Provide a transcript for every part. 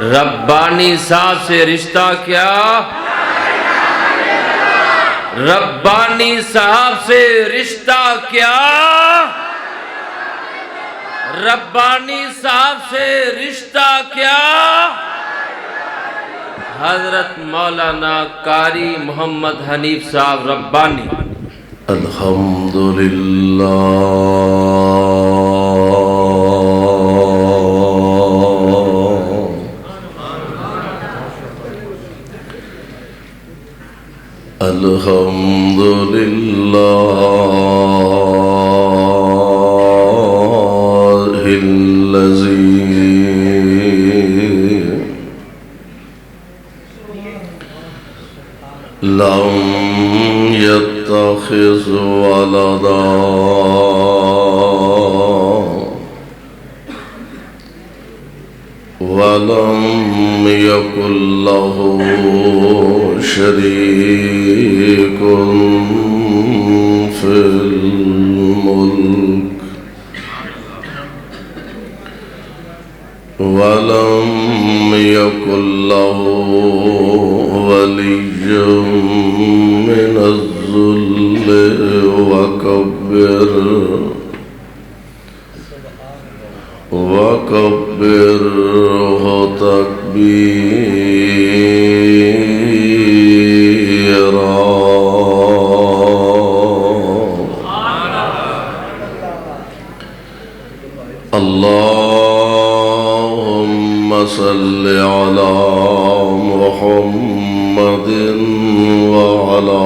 ربانی صاحب سے رشتہ کیا؟ ربانی صاحب سے رشتہ کیا؟ ربانی صاحب سے رشتہ کیا؟ حضرت مولانا قاری محمد حنیف صاحب ربانی۔ الحمدللہ الحمدللہ الذی لم يتخذ ولدا ولم يكن له شريك في الملك ولم يكن له ولي من الذل وكبره تكبيرا اللهم صل على محمد وعلى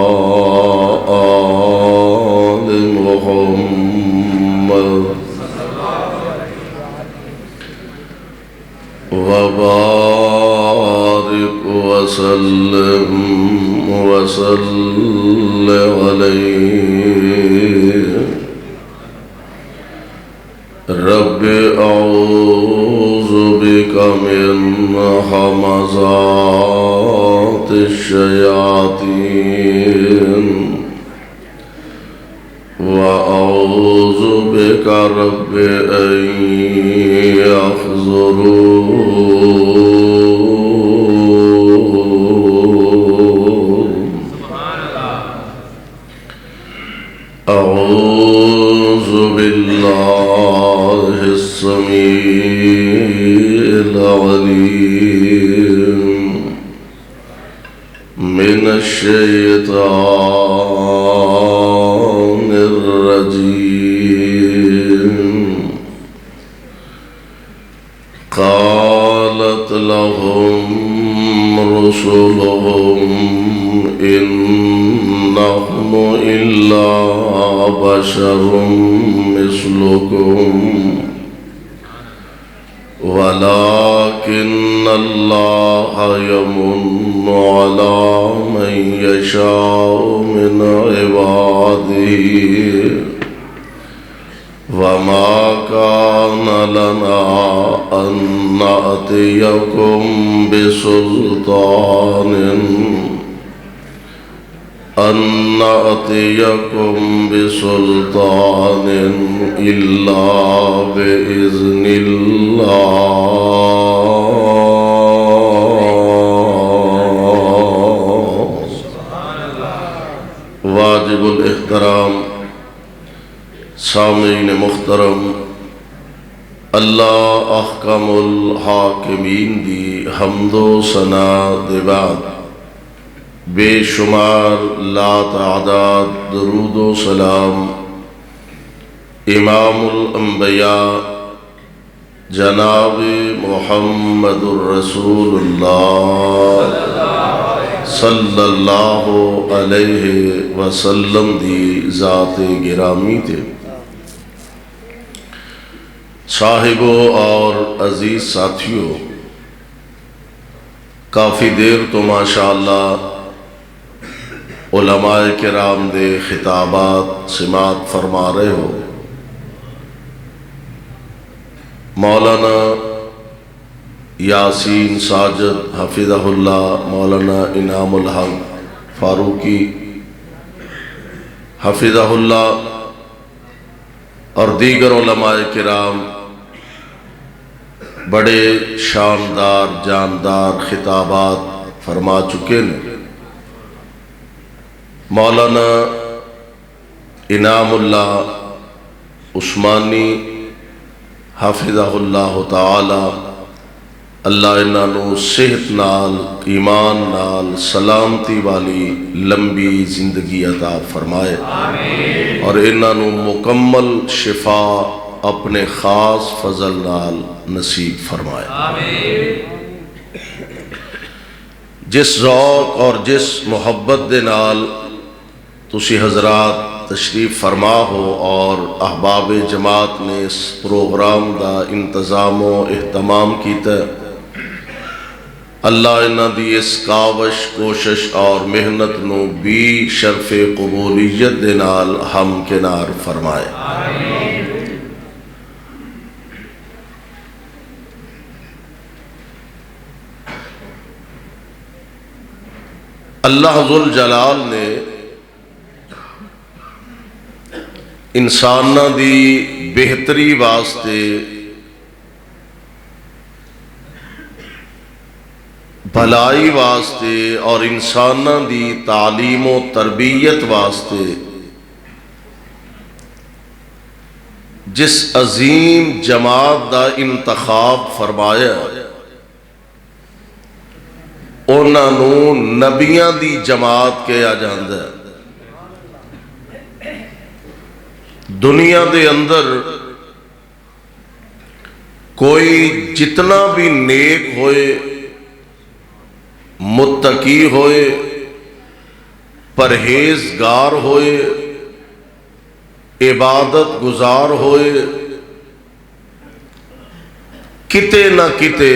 آل محمد وبارك وسلم عليه رب أعوذ بك من همزات الشياطين وأعوذ بك رب أن يحضرون أعوذ بالله السميع العليم من الشيطان الرجيم قالت لهم رسلهم إن نحن إلا بشر مثلكم ولكن الله يمن على من يشاء من عباده وما كان لنا أن نأتيكم بسلطان إلا بإذن الله واجب الاحترام سامعین محترم اللہ احکم الحاکمین دی حمد و ثنا دے بعد بے شمار لا تعداد درود و سلام امام الانبیاء جناب محمد الرسول اللہ صلی اللہ علیہ وسلم دی ذات گرامی تے صاحبوں اور عزیز ساتھیوں کافی دیر تو ماشاءاللہ علماء کرام دے خطابات سماعت فرما رہے ہو مولانا یاسین ساجد حفظہ اللہ مولانا انعام الحق فاروقی حفظہ اللہ اور دیگر علماء کرام بڑے شاندار جاندار خطابات فرما چکے ہیں۔ مولانا انعام اللہ عثمانی حافظہ اللہ تعالی اللہ انہاں نو صحت نال ایمان نال سلامتی والی لمبی زندگی عطا فرمائے، اور انہاں نو مکمل شفا اپنے خاص فضل نال نصیب فرمائے۔ جس ذوق اور جس محبت دے نال تسی حضرات تشریف فرما ہو اور احباب جماعت نے اس پروگرام دا انتظام و اہتمام کیتا ہے، اللہ انہاں دی اس کاوش کوشش اور محنت نو بھی شرف قبولیت دے نال ہم کنار فرمائے۔ اللہ ذوالجلال نے انساناں دی بہتری واسطے بھلائی واسطے اور انساناں دی تعلیم و تربیت واسطے جس عظیم جماعت دا انتخاب فرمایا انہاں نو نبیاں دی جماعت کہا جاندا ہے۔ دنیا دے اندر کوئی جتنا بھی نیک ہوئے، متقی ہوئے، پرہیزگار ہوئے، عبادت گزار ہوئے، کتے نہ کتے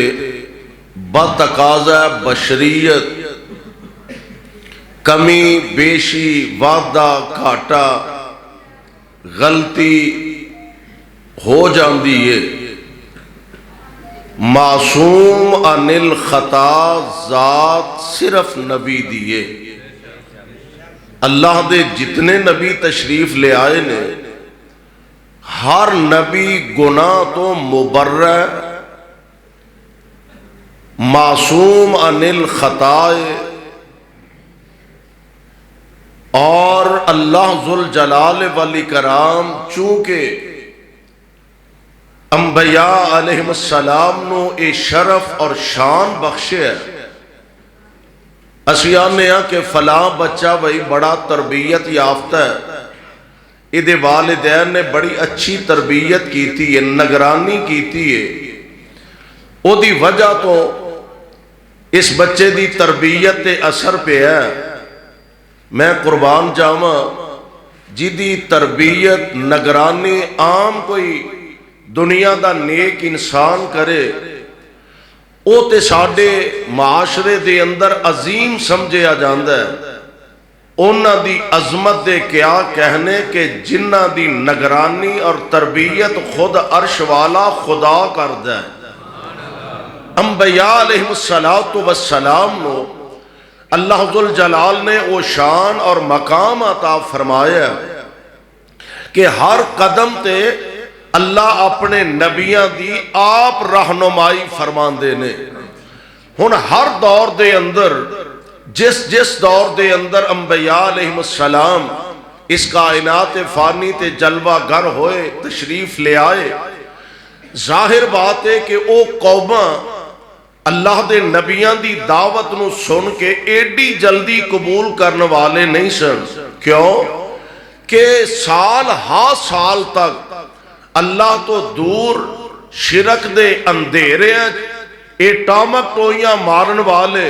بتقاضا بشریت کمی بیشی وعدہ گھاٹا غلطی ہو جاندی ہے۔ معصوم عن الخطا ذات صرف نبی دیے۔ اللہ دے جتنے نبی تشریف لے آئے نے ہر نبی گناہ تو مبرہ معصوم عن الخطا، اور اللہ ذوالجلال والاکرام چونکہ انبیاء علیہ السلام نو اے شرف اور شان بخشے ہے، اسی آنے ہاں کہ فلاں بچہ بھئی بڑا تربیت یافتہ ہے، ادھے والدین نے بڑی اچھی تربیت کی تھی ہے، نگرانی کی تھی ہے، او دی وجہ تو اس بچے دی تربیت اثر پہ ہے۔ میں قربان جاواں جدی تربیت نگرانی عام کوئی دنیا دا نیک انسان کرے او تے ساڈے معاشرے دے اندر عظیم سمجھیا جاندا ہے۔ انہاں دی عظمت دے کیا کہنے کہ جنہ دی نگرانی اور تربیت خود عرش والا خدا کردا ہے۔ انبیاء علیہ السلام نو اللہ ذوالجلال نے وہ شان اور مقام عطا فرمایا کہ ہر قدم تے اللہ اپنے نبیاں دی آپ رہنمائی فرماندے نے۔ ہن ہر دور دے اندر جس دور دے اندر انبیاء علیہ السلام اس کائنات فانی تے جلوہ گر ہوئے تشریف لے آئے، ظاہر بات ہے کہ او قوماں اللہ دے نبیاں دی دعوت نو سن کے ایڈی جلدی قبول کرنے والے نہیں سن۔ کیوں کہ سال ہا سال تک اللہ تو دور شرک دے اندھیرے ایٹامک ٹوئیاں مارن والے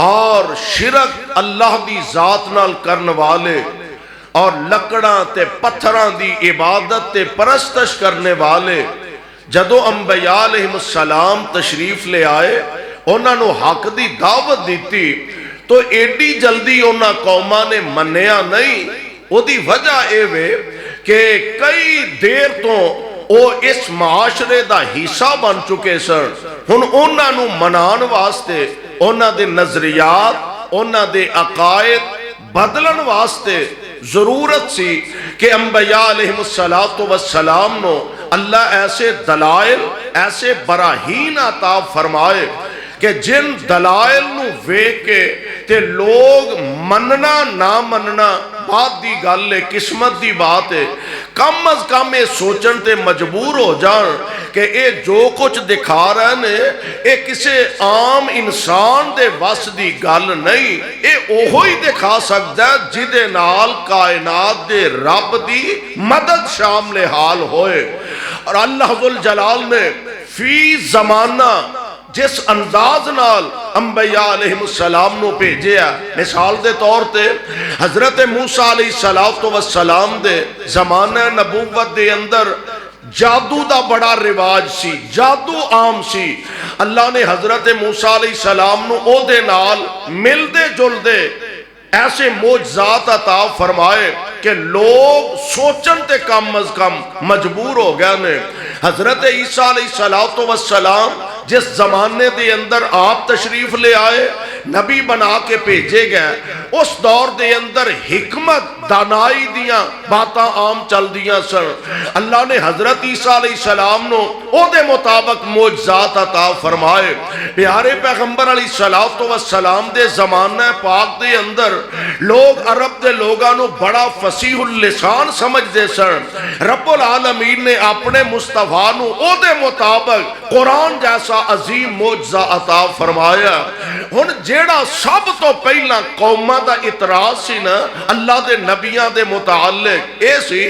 اور شرک اللہ دی ذات نال کرن والے اور لکڑاں تے پتھراں دی عبادت تے پرستش کرنے والے جدو انبیاء علیہ السلام تشریف لے آئے انہاں نو حق دی دعوت دیتی تو ایڈی جلدی انہاں قوماں نے منیا نہیں۔ او دی وجہ اے وے کہ کئی دیر تو او اس معاشرے دا حصہ بن چکے سن، ہن انہاں نو منان واسطے انہاں دے نظریات انہاں دے عقائد بدلن واسطے ضرورت سی کہ انبیاء علیہ السلام نو اللہ ایسے دلائل ایسے براہین عطا فرمائے کہ جن دلائل نو ویکھ کے تے لوگ مننا نہ مننا بات دی گل ہے، قسمت دی بات ہے، کم از کم یہ سوچن تے مجبور ہو جان کہ اے جو کچھ دکھا رہے ہیں اے کسے عام انسان دے وس دی گل نہیں، اے اوہی دکھا سکتا ہے جدے نال کائنات دے رب دی مدد شامل حال ہوئے۔ اور اللہ ذوالجلال نے فی زمانہ جس انداز نال انبیاء علیہ السلام نو بھیجیا، مثال دے طور تے حضرت موسیٰ علیہ السلام دے زمانہ نبوت دے اندر جادو دا بڑا رواج سی، جادو عام سی۔ اللہ نے حضرت موسیٰ علیہ السلام نو او دے نال مل دے جل دے ایسے معجزات عطا فرمائے کہ لوگ سوچن تے کم از کم مجبور ہو گیا نے۔ حضرت عیسیٰ علیہ السلام جس زمانے دے اندر آپ تشریف لے آئے، نبی بنا کے بھیجے گئے، اس دور دے اندر حکمت دانائی دیاں باتاں عام چل دیاں سن۔ اللہ نے حضرت عیسیٰ علیہ السلام نو او دے مطابق معجزات عطا فرمائے۔ پیارے پیغمبر علیہ السلام دے زمانہ پاک دے اندر لوگ عرب دے لوگاں نو بڑا فصیح اللسان سمجھ دے سن۔ رب العالمین نے اپنے مصطفیٰ نو او دے مطابق قرآن جیسا عظیم معجزہ عطا فرمایا۔ ہن جیڑا سب تو پہلا قوماں دا اعتراض سی نا اللہ دے نبیاں دے متعلق اے سی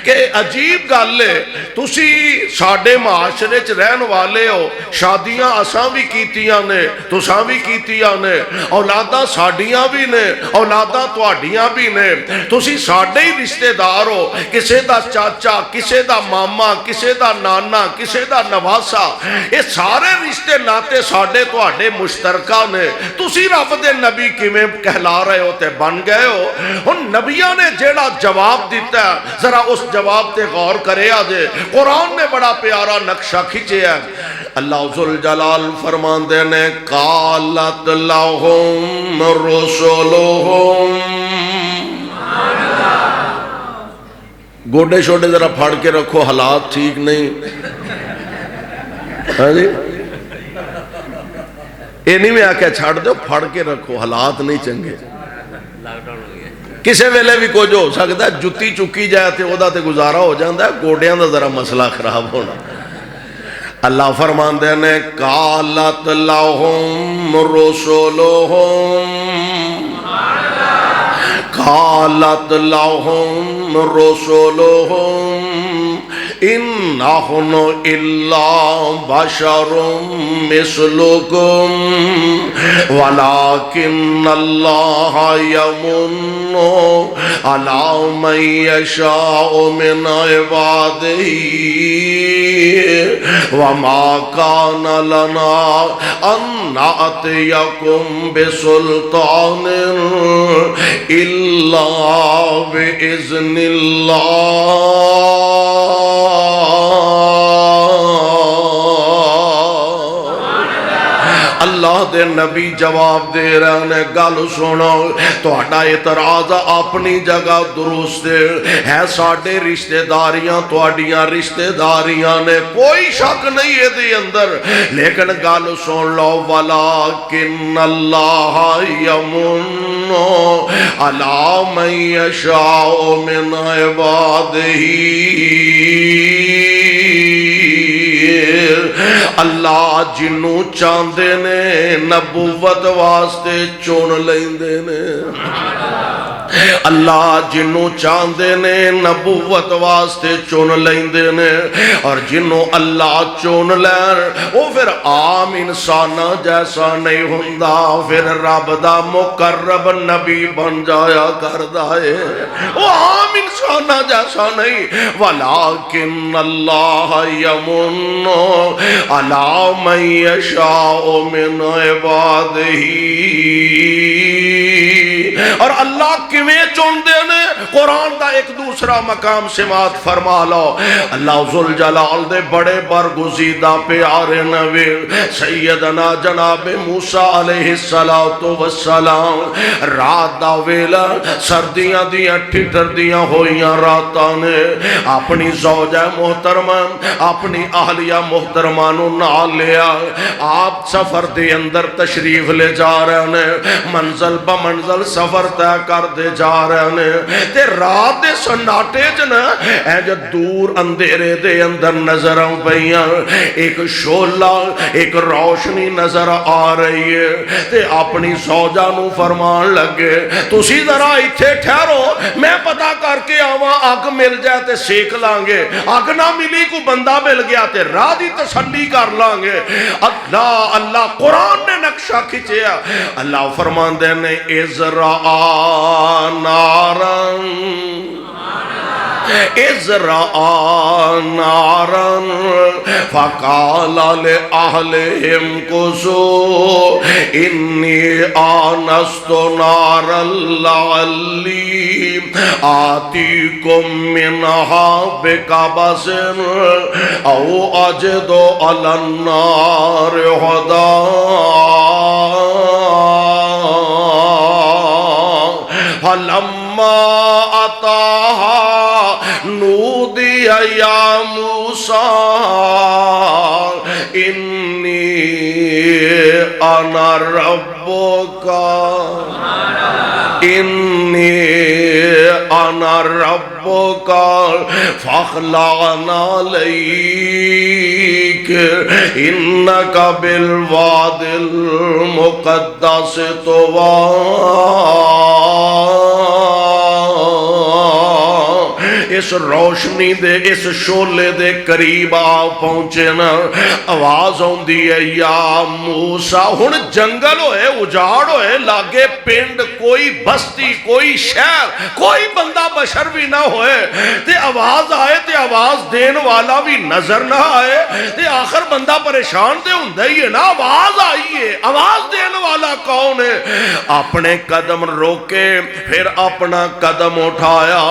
کہ عجیب گل ہے، تسی ساڈے معاشرے چ رہن والے ہو، شادیاں اساں بھی کیتیاں نے، تساں بھی کیتیاں نے، اولاداں ساڈیاں بھی نے، اولاداں تہاڈیاں بھی نے، تسی ساڈے ہی رشتہ دار ہو، کسے دا چاچا، کسے دا ماما، کسے دا نانا، کسے دا نواسا، یہ سارے رشتے ناتے ساڈے تہاڈے مشترکہ نے، تسی رب دے نبی کیویں کہلا رہے ہو تے بن گئے ہو۔ ہن نبیاں نے جیڑا جواب دیتا ہے ذرا اس جواب تے غور کرے آجے، قرآن نے بڑا پیارا نقشہ کھچے ہے۔ اللہ ذوالجلال فرماندے نے قالت لہم رسلہم، گوڑے شوڑے ذرا پھاڑ کے رکھو، حالات ٹھیک نہیں، ہاں جی یہ نہیں میں آکے چھاڑ دو، پھاڑ کے رکھو، حالات نہیں چنگے۔ کسے ویلے بھی کچھ ہو سکتا ہے، جتی چکی جائے تے او دا تے گزارا ہو جاندہ ہے، گوڑیاں دا ذرا مسئلہ خراب ہونا۔ اللہ فرماندے نے قالت لہم رسلہم، قالت لہم رسلہم ان نحن الا بشر مثلکم ولکن اللہ یمن علی من یشاء من عبادہ وما کان لنا ان نأتیکم بسلطان الا بإذن اللہ۔ اللہ دے نبی جواب دے رہے ہیں، گل سنو، تہاڈا اعتراض اپنی جگہ درست ہے، ساڈے رشتہ داریاں تہاڈیاں رشتہ داریاں نے، کوئی شک نہیں ہے دے اندر، لیکن گل سن لو ولکن اللہ یمن علی من یشاء من عبادہ، اللہ جنوں چاندے نے نبوت واسطے چون لیندے نے، اللہ جنوں چاندے نے نبوت واسطے چون لیندے نے، اور جنوں اللہ چون لین وہ پھر عام انسانہ جیسا نہیں ہوندا، پھر رب دا مقرب نبی بن جایا کردا ہے، وہ عام انسانہ جیسا نہیں۔ ولیکن اللہ یمن علی من یشاء من عبادہ، اور اللہ کیویں چون دے نے، قرآن دا ایک دوسرا مقام سماعت فرما لو اللہ ذوالجلال دے بڑے برگزیدہ پیارے نبی سیدنا جناب موسیٰ علیہ السلام رات دا ویلا سردیاں دیاں ٹھٹر دیاں ہوئیاں راتاں نے اپنی زوجہ محترمہ اپنی اہلیہ محترمہ نو نال لیا آپ سفر دے اندر تشریف لے جا رہے ہیں منزل بمنزل سفر طے کر دے جا رہے ہیں تے رات دے سناٹے جنا اے جو دور اندھیرے دے اندر نظر آؤں پئیاں ایک شولہ ایک روشنی نظر آ رہی ہے تے اپنی زوجہ نو فرمان لگے تسی ذرا ایتھے ٹھہرو میں پتہ کر کے آواں اگ مل جائے تے سیک لانگے اگ نہ ملی کو بندہ مل گیا تے راہ دی تسلی کر لانگے اللہ اللہ قرآن نے نقشہ کھچیا اللہ فرمان دے نے ازرا نارن ازرا نارن فقال لأہلہم کسو انی آنست نارا لعلی آتیکم منہا بقبس او اجد علی النار ہدا فلما اتاها نودی یا موسیٰ انی انا ربک انی انا ربک فاخلعنا علیک انک بالواد المقدس طوی اس روشنی دے اس شولے دے قریب آ پہنچے نا آواز ہوں دی ہے یا موسیٰ ہن جنگل ہوئے اجاڑ ہوئے لاگے پنڈ کوئی بستی کوئی شہر کوئی بندہ بشر بھی نہ ہوئے تے آواز آئے تے آواز دین والا بھی نظر نہ آئے تے آخر بندہ پریشان تے ہوں دے ہے نا آواز آئیے آواز دین والا کون ہے اپنے قدم روکے پھر اپنا قدم اٹھایا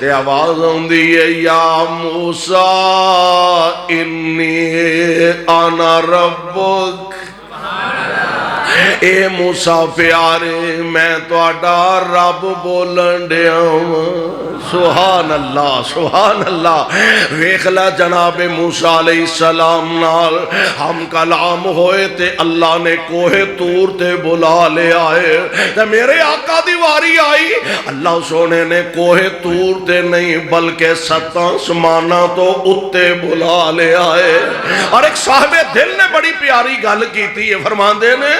تے آواز یا موسیٰ انی انا ربک اے موسیٰ پیارے میں تو اڈا رب بولن دیا ہوں سبحان اللہ ویخلا جناب موسیٰ علیہ السلام نال ہم کلام ہوئے تے اللہ نے کوہ تور تے بلا لے آئے تے میرے آقا دیواری آئی اللہ سونے نے کوہ تور تے نہیں بلکہ ستاں سمانا تو اتے بلا لے آئے اور ایک صاحب دل نے بڑی پیاری گل کی تھی یہ فرمان دے نے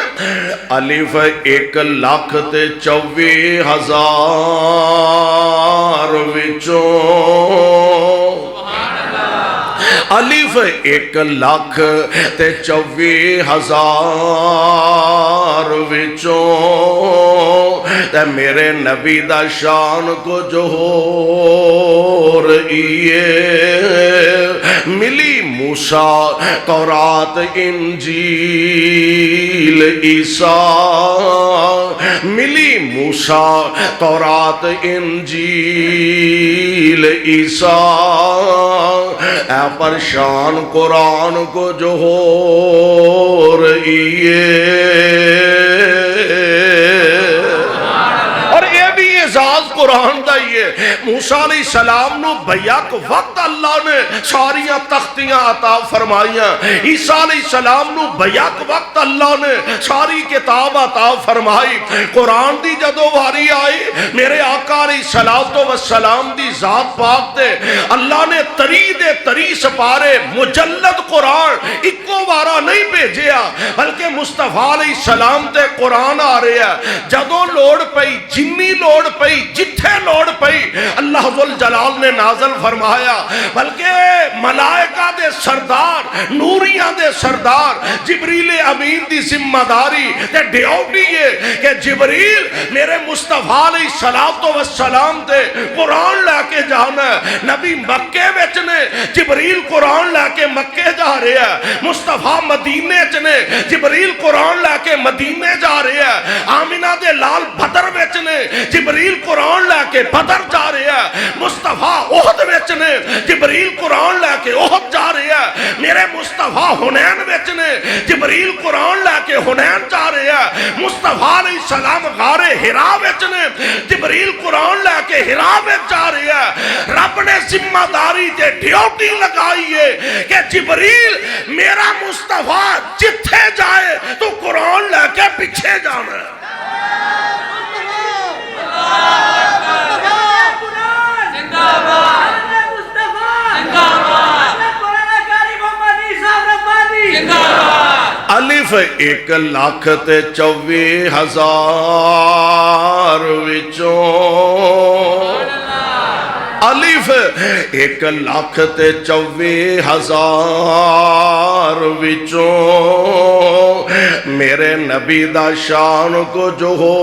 الف 1,24,000 وچوں الف 1,24,000 وچوں تے میرے نبی دا شان کو جو ہو رہی ہے ملی موسیٰ تورات انجیل عیسیٰ ملی موسیٰ تورات انجیل عیسیٰ اے پرشان قرآن کو جو ہو رہی ہے اور یہ بھی اعزاز قرآن دا یہ موسیٰ علیہ السلام نو بیک وقت اللہ نے ساریاں تختیاں عطا فرمائیاں عیسیٰ علیہ السلام نو بیک وقت اللہ نے ساری کتاب عطا فرمائی قرآن دی جدو واری آئی میرے آقا علیہ السلام دی ذات پاک دے اللہ نے تری سپارے مجلد قرآن اکو وارا نہیں بھیجیا بلکہ مصطفیٰ علیہ السلام تے قرآن آ رہے ہیں جدو لوڑ پئی جنی لوڑ پئی جتھے لوڑ پئی اللہ ذوالجلال نے نازل فرمایا بلکہ ملائکہ دے سردار نوریاں دے سردار جبریل امین دی ذمہ داری تے ڈیوٹی ہے کہ جبریل میرے مصطفیٰ علیہ السلام تے قرآن لے کے جانا ہے نبی مکے وچنے جبریل قرآن لے کے مکے جا رہے ہیں مصطفیٰ مدینے چنے جبریل قرآن لے کے مدینے جا رہے ہیں آمینہ دے لال بدر وچنے جبریل قرآن لے کے بدر جا رہے ہیں، مصطفیٰ احد وچ نے، جبریل قرآن لے کے احد جا رہے ہیں، میرے مصطفیٰ حنین وچ نے، جبریل قرآن لے کے حنین جا رہے ہیں، مصطفیٰ علیہ السلام غار حرا وچ نے، جبریل قرآن لے کے حرا وچ جا رہے ہیں۔ رب نے ذمہ داری تے ڈیوٹی لگائی ہے کہ جبریل میرا مصطفیٰ جتھے جائے تو قرآن لے کے پیچھے جانا ہے۔ الف 1,24,000 وچوں، الف 1,24,000 وچوں میرے نبی دا شان کو جو ہو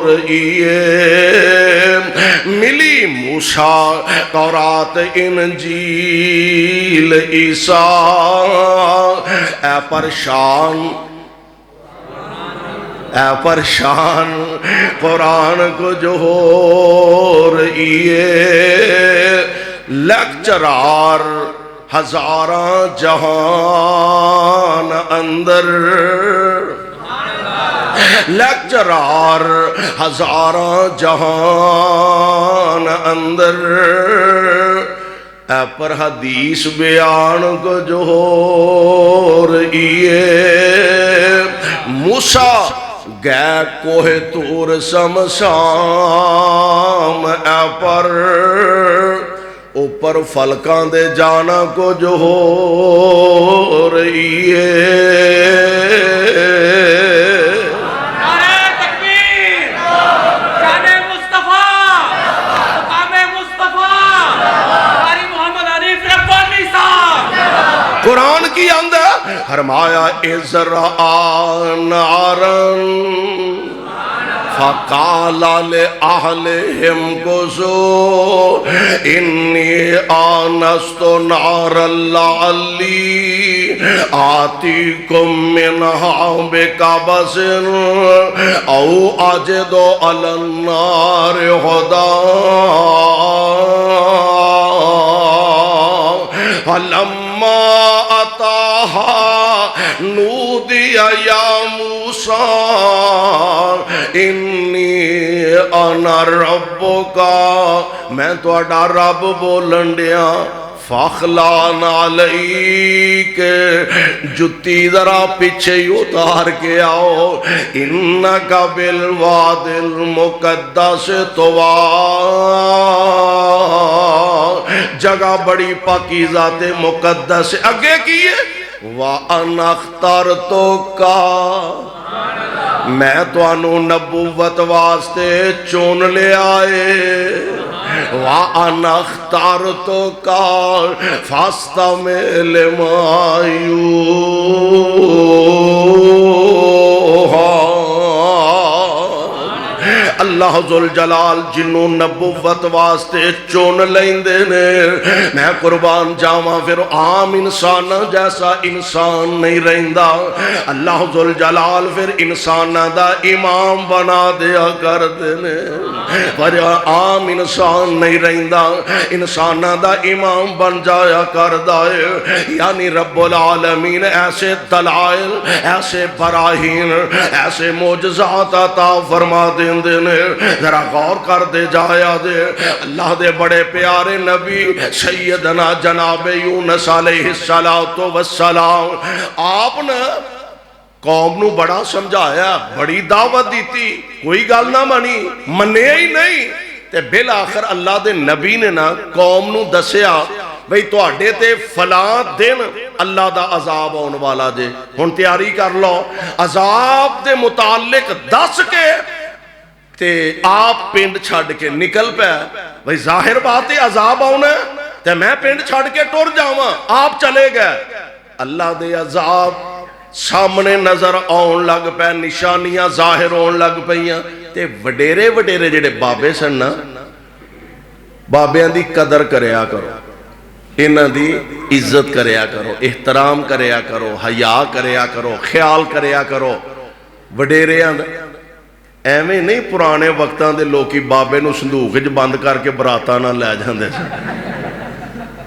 رہی ہے، ملی موسیٰ تورات انجیل عیسیٰ، اے پرشان قرآن کو جو ہو رہی ہے، لیکچرار ہزاراں جہان اندر، لیکچرار ہزاراں جہان اندر، اے پر حدیث بیان کو جو ہو رہی ہے، موسیٰ گئے کوہ طور شمشام، اے پر اوپر فلکاں دے جانا کو جو ہو رہی ہے۔ قرآن کی اندر فرمایا اِذْرَأَى نَارًا فَقَالَ لِأَهْلِهِمْ كُثُوا إِنِّي آنَسْتُ نَارًا لَعَلِّي آتِيكُم مِّنْهَا بِقَبَسٍ أَوْ أَجِدُ عَلَى النَّارِ هُدًى فَلَمَّا أَتَاهَا نُودِيَ يَا مُوسَىٰ إِنِّي أَنَا رَبُّكَ، میں تہاڈا رب بولن ڈیا، فَاخْلَعْ عَلَيْكَ، جُتی ذرا پیچھے اتار کے آؤ، إِنَّكَ بِالْوَادِ الْمُقَدَّسِ طُوَىٰ، جگہ بڑی پاکیزہ تے مقدس، اگے کیے وَأَنَا اخْتَرْتُكَ، میں تو انو نبوت واسطے چون لے آئے، وَأَنَا اخْتَرْتُكَ فَاسْتَمِعْ لِمَا يُوحَىٰ۔ اللہ ذوالجلال جنوں نبوت واسطے چون لیندے نے، میں قربان جاواں پھر عام انسان جیسا انسان نہیں رہندا، اللہ ذوالجلال پھر انساناں دا امام بنا دیا کردے نے، پر عام انسان نہیں رہندا، انساناں دا امام بن جایا کردا ہے، یعنی رب العالمین ایسے دلائل، ایسے براہین، ایسے معجزات عطا فرما دیندے نے، ذرا غور کر دے جایا دے، اللہ دے بڑے پیارے نبی سیدنا جناب یونس علیہ السلام، آپ نے قوم نو بڑا سمجھایا، بڑی دعوت دیتی، کوئی گل نہ منے ہی نہیں، تے بالآخر اللہ دے نبی نے نا قوم نو دسیا بھئی تو آڈے تے فلاں دن اللہ دا عذاب آن والا جے، ہن تیاری کر لو، عذاب دے متعلق دس کے تے آپ پنڈ چھڑ کے نکل پہ، بھئی ظاہر بات ہے عذاب آنا ہے تے میں پنڈ چھڑ کے ٹور جاواں، آپ چلے گئے، اللہ دے عذاب سامنے نظر آن لگ پہ، نشانیاں ظاہر آن لگ پئیاں، تے وڈیرے وڈیرے جڑے بابے سن نا، بابیاں دی قدر کریا کرو، انہاں دی عزت کریا کرو، احترام کریا کرو، حیا کریا کرو، خیال کریا کرو، وڈیریاں ایویں نہیں پرانے وقتاں دے لوکی بابے نو صندوق وچ بند کر کے براتاں نال لے جاندے سن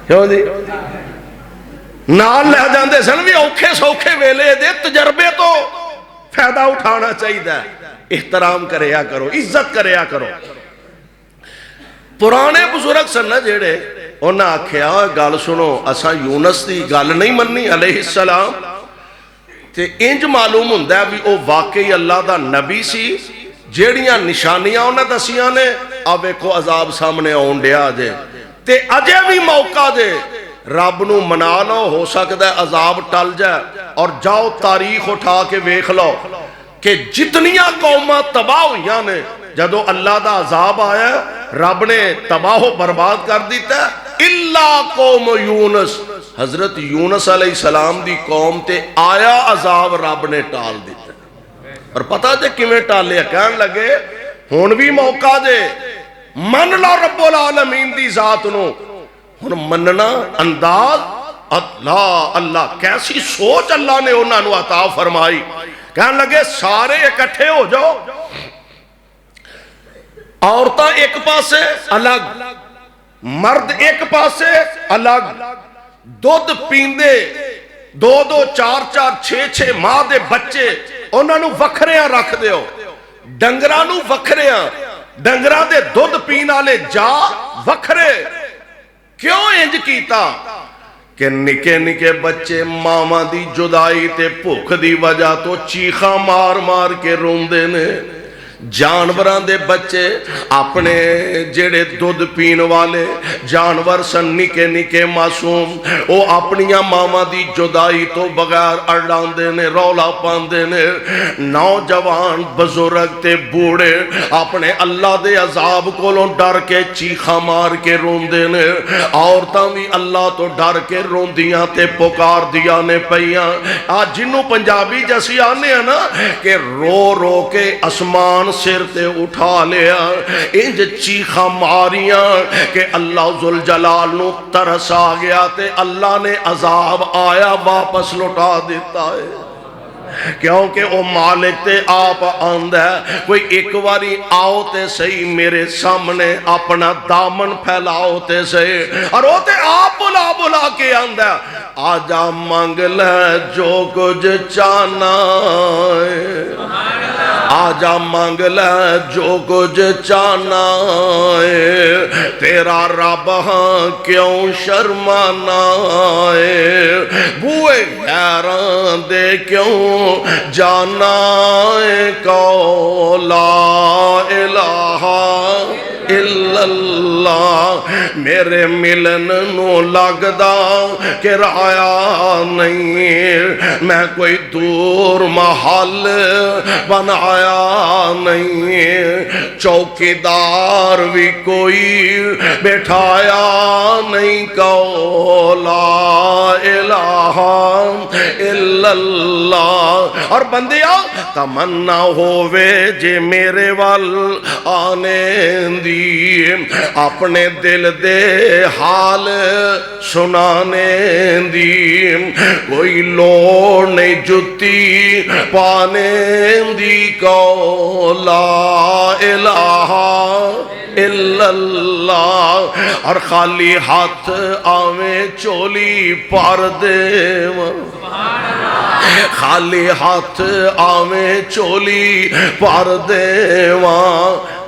کیوں جی نال لے جاندے سن بھی اوکھے سوکھے ویلے دے تجربے تو فائدہ اٹھانا چاہیے احترام کریا کرو عزت کریا کرو پرانے بزرگ سن نا جیڑے انہاں آکھیا گل سنو اساں یونس دی گل نہیں مننی علیہ السلام تے انج معلوم ہوندا ہے بھی او واقعی اللہ دا نبی سی جیڑیاں نشانیاں انہاں دسیاں نے اب ویکھو عذاب سامنے آن ڈیا جے تے اجے بھی موقع دے رب نو منا لو ہو سکتا ہے عذاب ٹل جائے اور جاؤ تاریخ اٹھا کے ویکھ لو کہ جتنیاں قوماں تباہ ہوئیاں نے جدو اللہ دا عذاب آیا رب نے تباہ و برباد کر دیتا ہے الا قوم یونس حضرت یونس علیہ السلام دی قوم تے آیا عذاب رب نے ٹال دیتا اور پتہ جے کیویں ٹالیا کہن لگے ہن بھی موقع دے من لو رب العالمین دی ذات نو ہن مننا انداز اللہ کیسی سوچ اللہ نے انہاں نو عطا فرمائی کہن لگے سارے اکٹھے ہو جاؤ عورتاں ایک پاسے الگ مرد ایک پاسے الگ دودھ پیندے دو دو چار چار چھ چھ ماہ دے بچے انہاں نو وکھریاں رکھ دیو ڈنگراں نو وکھریاں ڈنگراں دے دودھ پین والے جا وکھرے کیوں انج کیتا کہ نکے نکے بچے ماما دی جدائی تے بھوک دی وجہ تو چیخاں مار مار کے روندے نے جانوران دے بچے اپنے جڑے دودھ پین والے جانور سن نکے نکے معصوم او اپنیاں ماما دی جدائی تو بغیر اڑان دے نے رولا پان دے نے نوجوان بزرگ تے بوڑے اپنے اللہ دے عذاب کولوں ڈر کے چیخاں مار کے رون دے نے عورتاں بھی اللہ تو ڈر کے روندیاں تے پکار دیا نے پئیاں آج جنوں پنجابی جیسی آنے ہیں نا کہ رو رو کے اسمان سر تے اٹھا لیا انج چیخاں ماریاں کہ اللہ ذوالجلال نو ترس آ گیا تے اللہ نے عذاب آیا واپس لٹا دیتا ہے کیونکہ او مالک تے آپ آند ہے کوئی ایک واری آؤ تے صحیح میرے سامنے اپنا دامن پھیلاؤ تے صحیح اور او تے آپ بلا بلا کے آند ہے آجا مانگ لے جو کچھ چاہنا ہے آجا مانگ لے جو کچھ چاہنا ہے تیرا رب ہاں کیوں شرمانا ہے بوئے غیران دے کیوں جانا ہے کو لا الہ الا اللہ میرے ملن نو لگدا کہ رایا نہیں میں کوئی دور محل بنایا نہیں چوکیدار بھی کوئی بٹھایا نہیں کو لا الہ الا اللہ اور بندیا تمنا ہووے جے میرے وال آنے دی اپنے دل دے حال سنانے دی کوئی لوڑ نہیں جتی پانے دی کو لا الہ الا اللہ اور خالی ہاتھ آویں چولی پار دے خالی ہاتھ آویں چولی پار دے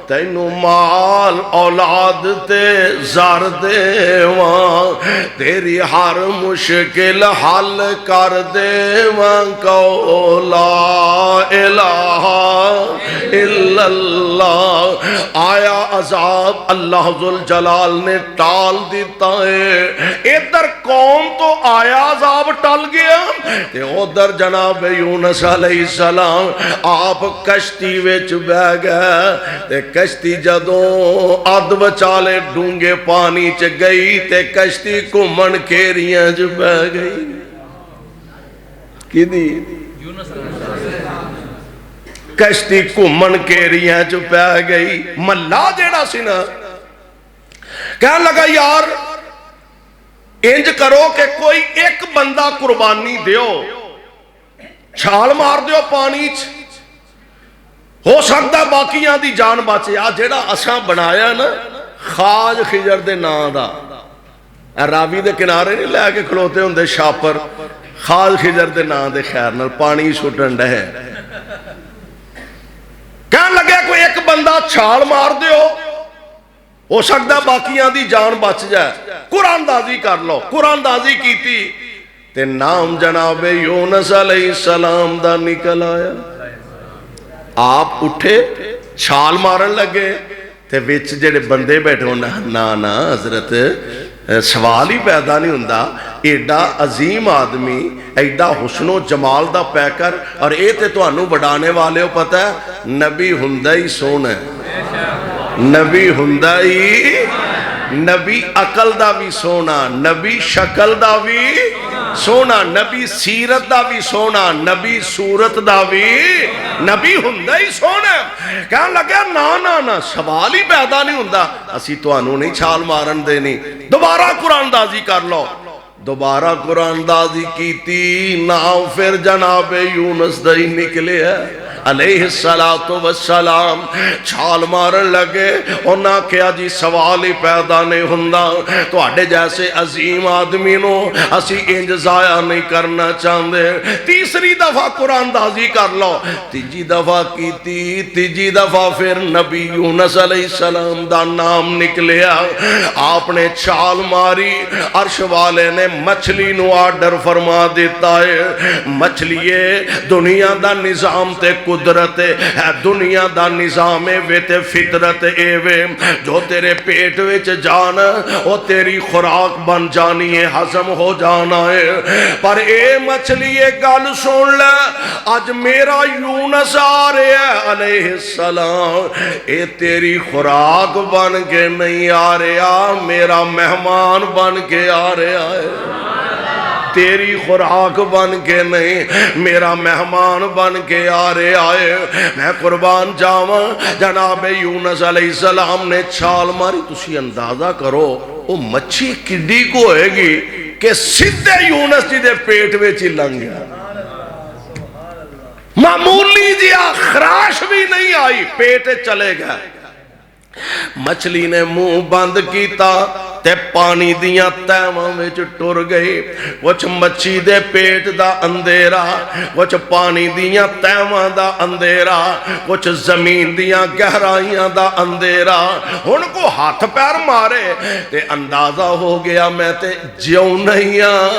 تینو مال اولاد تے زار دیواں تیری ہر مشکل حل کر دیواں کو لا الہ الا اللہ آیا عذاب اللہ ذوالجلال نے ٹال دیتا ہے ادھر قوم تو آیا عذاب ٹل گیا تے ادھر جناب یونس علیہ السلام آپ کشتی وچ بہ گئے کشتی جدوں اد وچالے ڈونگے پانی چ گئی تے کشتی گھمن کھیریاں چ بہ گئی کی دی کشتی گھمن کھیریاں چ بہ گئی ملا جیڑا سی نا کہنے لگا یار انج کرو کہ کوئی ایک بندہ قربانی دیو چھال مار دیو پانی چ ہو سکتا باقیاں دی جان بچے. آ جیڑا اساں بنایا نا خاج خجر دے نام دا, راوی دے کنارے نہیں لے کے کھلوتے ہوندے شاپر, خاج خجر دے نام دے خیر نال پانی سٹن ڈے. کہن لگے کوئی ایک بندہ چھال مار دیو, ہو سکتا باقیاں دی جان بچ جائے, قرآن دازی کر لو. قرآن دازی کیتی تے نام جناب یونس علیہ السلام دا نکل آیا. آپ اٹھے چھال مارن لگے تے وچ جڑے بندے بیٹھے نا نا حضرت سوال ہی پیدا نہیں ہوندا. ایڈا عظیم آدمی, ایڈا حسن و جمال دا پیکر, اور اے تے تانوں بڑھانے والے ہو پتہ ہے نبی ہوندا ہی سونا ہے, نبی ہوندا ہی, نبی عقل دا بھی سونا, نبی شکل دا بھی سونا, نبی سیرت دا بھی سونا, نبی صورت دا بھی, نبی ہوندا ہی سونا. کہنے لگا نا نا نا سوال ہی پیدا نہیں ہوندا, اسی تانوں نہیں چھال مارن دینی, دوبارہ قرآن دازی کر لو. دوبارہ قرآن دازی کیتی, نام پھر جناب یونس دا ہی نکلے ہے علیہ السلام. چھال مارن لگے, انہاں کیا جی سوال ہی پیدا نہیں ہوندا, تو اڈے جیسے عظیم آدمی نو اسی انج ضائع نہیں کرنا چاہندے. تیسری دفعہ قرآن دازی کر لو. تیجی دفعہ کیتی, تیجی دفعہ پھر نبی یونس علیہ السلام دا نام نکلیا. آپ نے چھال ماری, عرش والے نے مچھلی نو آرڈر فرما دیتا ہے, مچھلیے دنیا دا نظام تے قدرت ہے, دنیا دا نظام وے تے فطرت اے وے, جو تیرے پیٹ وچ جانا وہ تیری خوراک بن جانی ہے, ہضم ہو جانا ہے. پر اے مچھلی ایک گل سن لے, آج میرا یونس آ رہا ہے علیہ السلام, اے تیری خوراک بن کے نہیں آ رہا, میرا مہمان بن کے آ رہا ہے. تیری خوراک بن کے نہیں, میرا مہمان بن کے آ رہے آئے. میں قربان جاواں, جناب یونس علیہ السلام نے چھال ماری. تسی اندازہ کرو وہ مچھی کڈی کو ہوئے گی کہ سدھے یونس جی دے پیٹ وچ ہی لنگ گیا. معمولی جی خراش بھی نہیں آئی, پیٹ چلے گیا. مچھلی نے منہ بند کیتا تے پانی دیاں تیواں وچ ٹر گئی. کچھ مچھی دے پیٹ دا اندھیرا, کچھ پانی دیاں تیواں دا اندھیرا, کچھ زمین دیاں گہرائیاں دا اندھیرا. ہن کو ہاتھ پیر مارے تے اندازہ ہو گیا میں تے جیوں نہیں ہاں.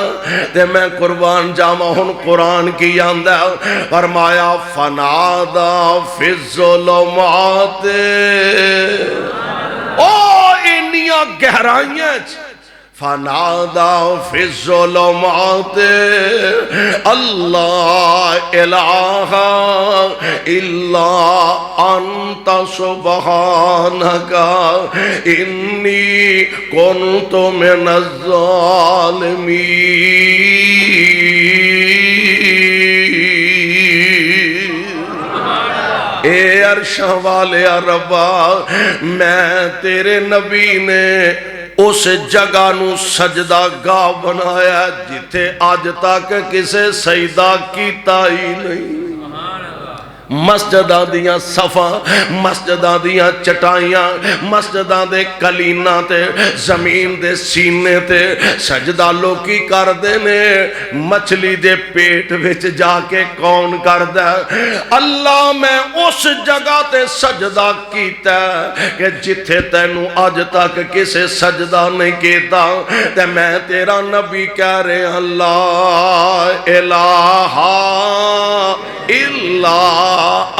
تے میں قربان جاواں, ہن قرآن کی آندا فرمایا فنادا فی الظلمات, او انیاں گہرائیاں فنادا فی الظلمات اللہ الہ الا انت سبحانک انی کنت من الظالمین. اے عرش والے ربا, میں تیرے نبی نے اس جگہ نو سجدہ گاہ بنایا جتھے آج تک کسے سجدہ کیتا ہی نہیں. مسجداں دیاں صفاں, مسجداں دیاں چٹائیاں, مسجداں دے کلیناں تے زمین دے سینے تے سجدہ لوکی کر دے نے, مچھلی دے پیٹ وچ جا کے کون کر دے؟ اللہ میں اس جگہ تے سجدہ کیتا کہ جتھے تینوں آج تک کسے سجدہ نہیں کیتا. تے میں تیرا نبی کہہ رہے اللہ الہ الا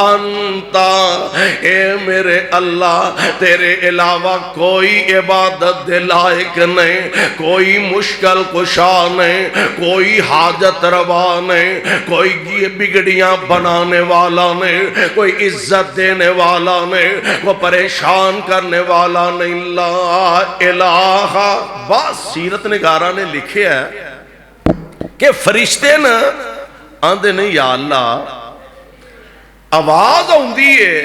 انتا, اے میرے اللہ تیرے علاوہ کوئی عبادت دے لائق نہیں, کوئی مشکل کشا نہیں, کوئی حاجت روا نہیں, کوئی بگڑیاں بنانے والا نہیں, کوئی عزت دینے والا نہیں, کوئی پریشان کرنے والا نہیں. لا الہ. بس سیرت نگارہ نے لکھے ہے کہ فرشتے نا آندے نہیں یا اللہ, آواز آندی ہے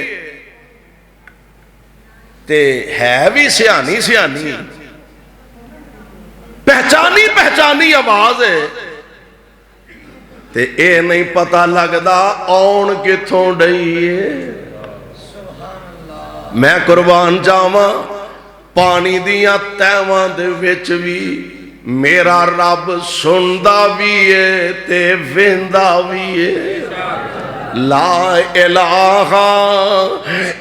تے ہے بھی سیانی سیانی, پہچانی پہچانی آواز ہے, تے اے نہیں پتہ لگدا آن کتھوں ڈئی ہے. میں قربان جاواں پانی دیاں تہواں دے وچ وی میرا رب سندا وی ہے تے ویندا وی ہے لا الہ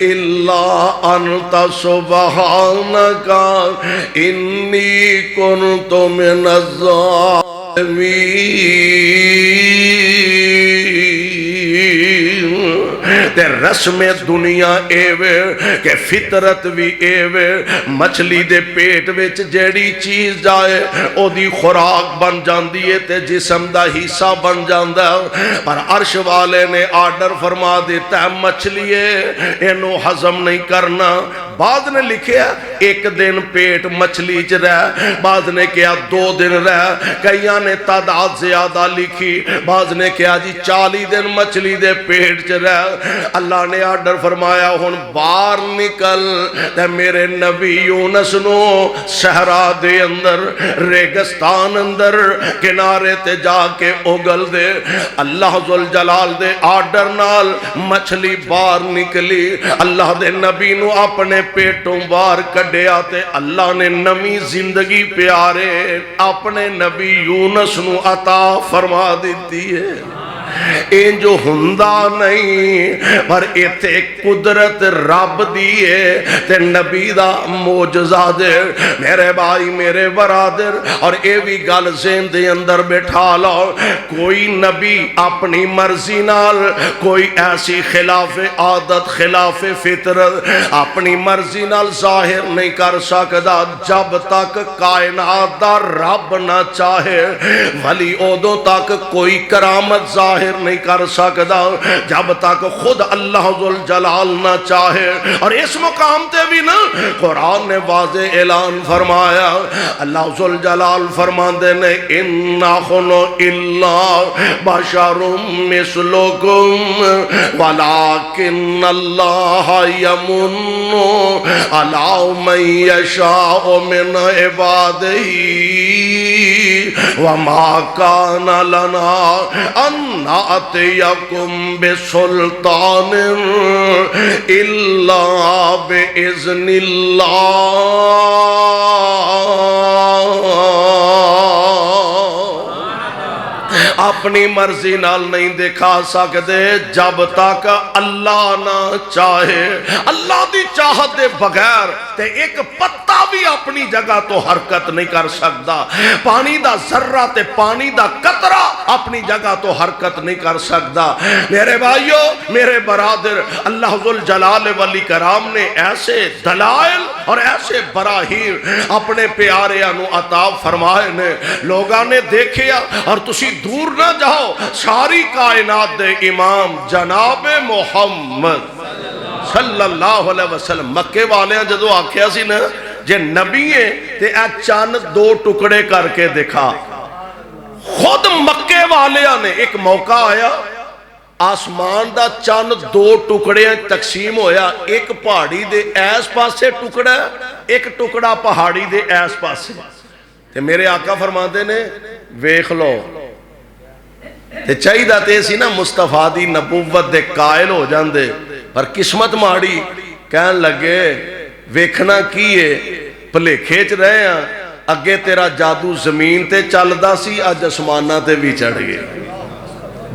الا انت سبحانک انی کنت من الظالمین تے رسم دنیا ایوے کہ فطرت بھی ایوے مچھلی دے پیٹ وچ جیڑی چیز جائے او دی خوراک بن جاندی ہے تے جسم دا حصہ بن جاندا ہے پر عرش والے نے آرڈر فرما دیتا ہے مچھلی اینو ہضم نہیں کرنا بعض نے لکھیا ایک دن پیٹ مچھلی چ رہ بعض نے کیا 2 دن رہ کئیاں نے تعداد زیادہ لکھی بعض نے کیا جی 40 دن مچھلی دے پیٹ چ رہ اللہ نے آرڈر فرمایا ہن باہر نکل تے میرے نبی یونس نو صحرا دے اندر ریگستان اندر کنارے تے جا کے اگل دے اللہ ذوالجلال دے آرڈر نال مچھلی باہر نکلی اللہ دے نبی نو اپنے پیٹوں باہر کڈیا تے اللہ نے نمی زندگی پیارے اپنے نبی یونس نو عطا فرما دیتی ہے این جو ہندہ نہیں پر ایتھے قدرت رب دیئے تے نبی دا موجزہ دے میرے بھائی میرے برادر اور اے بھی گل ذہن دے اندر بٹھا لو کوئی نبی اپنی مرضی نال کوئی ایسی خلاف عادت خلاف فطرت اپنی مرضی نال ظاہر نہیں کر سکتا جب تک کائنات دا رب نہ چاہے ولی اودوں تک کوئی کرامت ظاہر نہیں کر سکتا جب تک خود اللہ ذوالجلال نہ چاہے اور اس مقام تے بھی نا قرآن نے واضح اعلان فرمایا اللہ ذوالجلال فرماندے نے اِنَّهُنُ إِلَّا بَشَرٌ مِثْلُكُمْ وَلَكِنَّ اللَّهَ يَمُنُّ عَلَىٰ مَن يَشَاءُ مِنْ عِبَادِهِ وَمَا كَانَ لَنَا أَن نَأْتِيَكُمْ بِسُلْطَانٍ إِلَّا بِإِذْنِ اپنی مرضی نال نہیں دکھا سکتے جب تک اللہ نہ چاہے اللہ دی چاہت دے بغیر تے ایک پتا بھی اپنی جگہ تو حرکت نہیں کر سکتا پانی دا ذرہ تے پانی دا قطرہ اپنی جگہ تو حرکت نہیں کر سکتا میرے بھائیو میرے برادر اللہ ذوالجلال والی کرام نے ایسے دلائل اور ایسے براہین اپنے پیارے انو عطا فرمائے نے لوگاں نے دیکھیا اور تسی دور نہ جاؤ ساری کائنات دے امام جناب محمد صلی اللہ علیہ وسلم مکے والے جدو آکھیا سی نا جے نبی ہیں تے اے چاند 2 ٹکڑے کر کے دکھا خود مکے والے نے ایک موقع آیا آسمان دا چاند 2 ٹکڑے تقسیم ہویا ایک پہاڑی دے ایس پاسے ٹکڑا ایک ٹکڑا پہاڑی دے ایس پاسے تے میرے آقا فرماندے نے ویکھ لو تے چاہیے تے سی نا مصطفیٰ دی نبوت دے قائل ہو جاندے پر قسمت ماڑی کہن لگے ویکھنا کیے پلے کھیچ رہے ہیں اگے تیرا جادو زمین تے چلدا سی اج اسماناں تے بھی چڑھ گئے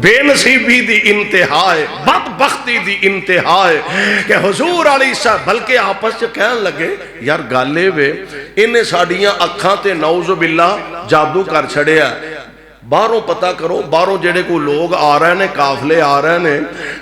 بے نصیبی دی انتہائے بدبختی دی انتہائے کہ حضور علیہ السلام بلکہ آپس سے کہن لگے یار گالے وے انہیں ساڑیاں اکھاں تے نعوذ باللہ جادو کر چھڑے ہیں باہروں پتہ کرو باہروں جڑے کو لوگ آ رہے ہیں قافلے آ رہے ہیں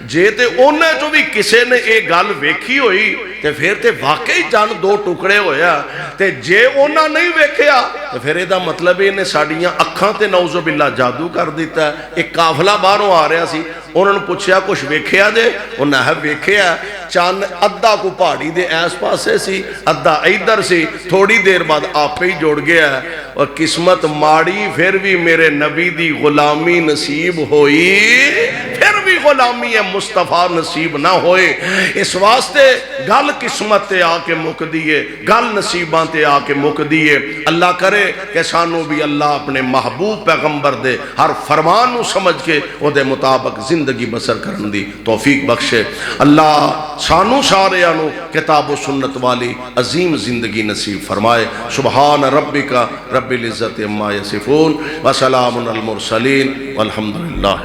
جے تے انہیں جو بھی کسے نے ایک گل ویکھی ہوئی تے پھر تے واقعی جان 2 ٹکڑے ہویا تے جے انہیں نہیں ویکھیا تے پھر ایدہ مطلب انہیں ساڑیاں اکھاں تے نعوذ باللہ جادو کر دیتا ہے ایک قافلہ باہروں آ رہا سی انہوں نے پوچھیا کچھ ویکھیا دے انہوں نے ویکھیا چاند ادھا کو پہاڑی دے ایس پاسے سی ادھا ادھر سی تھوڑی دیر بعد آپ ہی جوڑ گیا ہے اور قسمت ماڑی پھر بھی میرے نبی دی غلامی نصیب ہوئی پھر بھی غلامی مصطفیٰ نصیب نہ ہوئے. اس واسطے گل قسمت تے آ کے مک دیئے, گل نصیباں تے آ کے مک دیئے. اللہ کرے کہ سانو بھی اللہ اپنے محبوب پیغمبر دے ہر فرمان نو سمجھ کے او دے مطابق زندگی بسر کرن دی توفیق بخشے. اللہ سانو ساریانو کتاب و سنت والی عظیم زندگی نصیب فرمائے. سبحان ربک رب العزت عما یصفون وسلام علی المرسلین والحمدللہ.